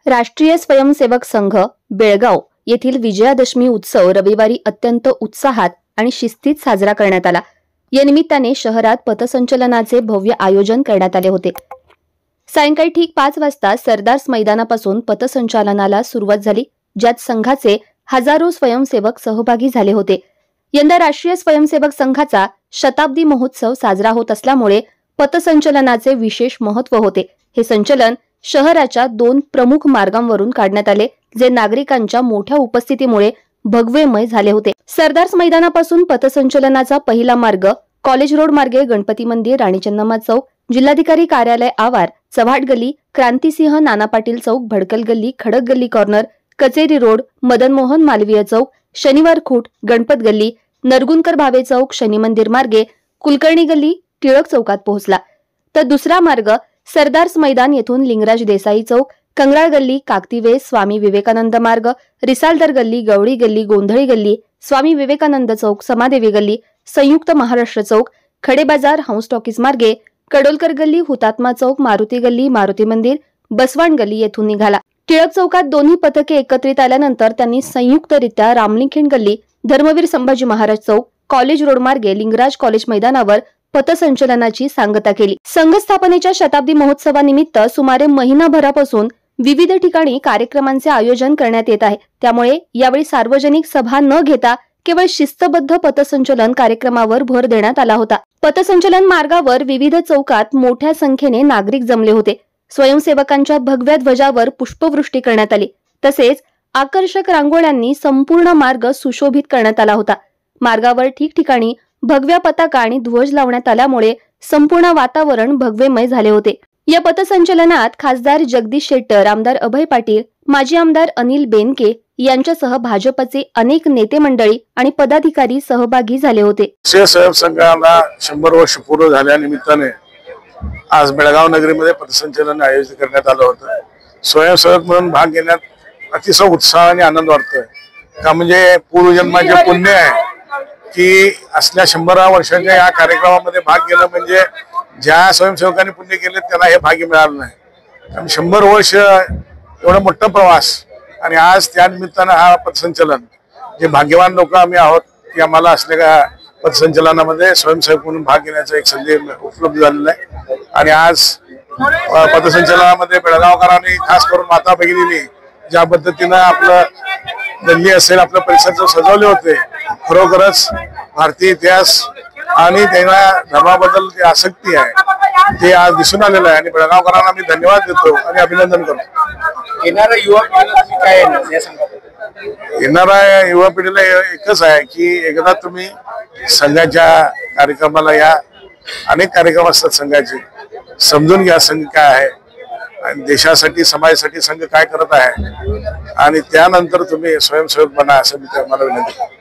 राष्ट्रीय स्वयंसेवक संघ बेळगाव येथील विजयादशमी उत्सव रविवारी अत्यंत उत्साहात आणि शिस्तीत साजरा करण्यात आला। या निमित्ताने शहरात पथसंचलनाचे भव्य आयोजन करण्यात आले होते। सायंकाळी ठीक 5 वाजता सरदार्स मैदानापासून पथसंचलनाला सुरुवात झाली, ज्यात संघाचे हजारो स्वयंसेवक सहभागी झाले होते। यंदा राष्ट्रीय स्वयंसेवक संघाचा शताब्दी महोत्सव साजरा होत असल्यामुळे पथसंचलनाचे विशेष महत्त्व होते। हे संचलन शहराच्या 2 प्रमुख मार्गांवरून काढण्यात आले, जे नागरिकांच्या मोठ्या उपस्थितीमुळे भगवेमय झाले होते। सरदार्स मैदानापासून पथसंचलनाचा पहिला मार्ग कॉलेज रोड मार्गे गणपती मंदिर, राणी चन्नम्मा चौक, जिल्हाधिकारी कार्यालय आवार, चव्हाट गल्ली, क्रांतिसिंह नाना पाटील चौक, भडकल गल्ली, खडक गल्ली कॉर्नर, कचेरी रोड, मदन मोहन मालवीय चौक, शनिवार खूट, गणपत गल्ली, नरगुंकर भावे चौक, शनी मंदिर मार्गे कुलकर्णी गल्ली, टिळक चौकात पोहोचला। तर दुसरा मार्ग सरदार्स मैदान येथून लिंगराज देसाई चौक, कंगराळ गल्ली, काकतीवे, स्वामी विवेकानंद मार्ग, रिसालदर गल्ली, गवळी गल्ली, गोंधळी गल्ली, स्वामी विवेकानंद चौक, समादेवी गल्ली, संयुक्त महाराष्ट्र चौक, खडे बाजार, हंस टॉकीज मार्गे कडोलकर गल्ली, हुतात्मा चौक, मारुती गल्ली, मारुती मंदिर, बसवान गल्ली येथून निघाला। टिळक चौकात दोन्ही पथके एकत्रित आल्यानंतर त्यांनी संयुक्तरित्या रामलिंगण गल्ली, धर्मवीर संभाजी महाराज चौक, कॉलेज रोड मार्गे लिंगराज कॉलेज मैदानावर पथसंचलनाची सांगता केली। संघ स्थापनेच्या शताब्दी महोत्सवानिमित्त सुमारे महिनाभरापासून विविध ठिकाणी कार्यक्रमांचे आयोजन करण्यात येत आहे। त्यामुळे यावेळी सार्वजनिक सभा न घेता केवळ शिस्तबद्ध पथसंचलन कार्यक्रमावर भर देण्यात आला होता। पथसंचलन मार्गावर विविध चौकात मोठ्या संख्येने नागरिक जमले होते। स्वयंसेवकांच्या भगव्या ध्वजावर पुष्पवृष्टी करण्यात आली, तसेच आकर्षक रांगोळ्यांनी संपूर्ण मार्ग सुशोभित करण्यात आला होता। मार्गावर ठिकठिकाणी भगव्या पताका आणि ध्वज लावण्यात आल्यामुळे संपूर्ण वातावरण भगवेमय झाले होते। या पथसंचलनात खासदार जगदीश शेट्टर, आमदार अभय पाटील, माजी आमदार अनिल बेनके यांच्यासह भाजपचे अनेक नेते मंडळी आणि पदाधिकारी सहभागी झाले होते। स्वयंसेवक संघाला 100 वर्ष पूर्ण झाल्यानिमित्ताने आज बेळगाव नगरीमध्ये पथसंचलन आयोजित करण्यात आलं होतं। स्वयंसेवक म्हणून भाग घेण्यात अतिशय उत्साह आणि आनंद वाटतोय। का म्हणजे पूर्वजन्माचे पुण्य आहे की असल्या 100 वर्षांच्या या कार्यक्रमामध्ये भाग घेणं म्हणजे ज्या स्वयंसेवकांनी पुण्य केले त्यांना हे भाग्य मिळालं नाही। 100 वर्ष एवढा मोठा प्रवास आणि आज त्या निमित्तानं हा पथसंचलन, जे भाग्यवान लोक आम्ही आहोत की आम्हाला असलेल्या पथसंचलनामध्ये स्वयंसेवक म्हणून भाग घेण्याचा एक संधी उपलब्ध झालेला आहे। आणि आज पथसंचलनामध्ये बेळगावकरांनी खास करून माता भगिनींनी ज्या पद्धतीनं आपलं गल्ली असेल, आपल्या परिसर सजवले होते, खरोखरच भारतीय इतिहास आणि त्यांना धर्माबद्दल जी आसक्ती आहे ते आज दिसून आलेलं आहे। आणि बेळगावकरांना मी धन्यवाद देतो आणि अभिनंदन करतो। येणाऱ्या युवा पिढीला एकच आहे की एकदा तुम्ही संघाच्या कार्यक्रमाला या, अनेक कार्यक्रम असतात संघाचे, समजून घ्या संघ काय आहे आणि देशासाठी समाजासाठी संघ काय करत आहे आणि त्यानंतर तुम्ही स्वयंसेवक बना, असं मी तुम्हाला विनंती करतो।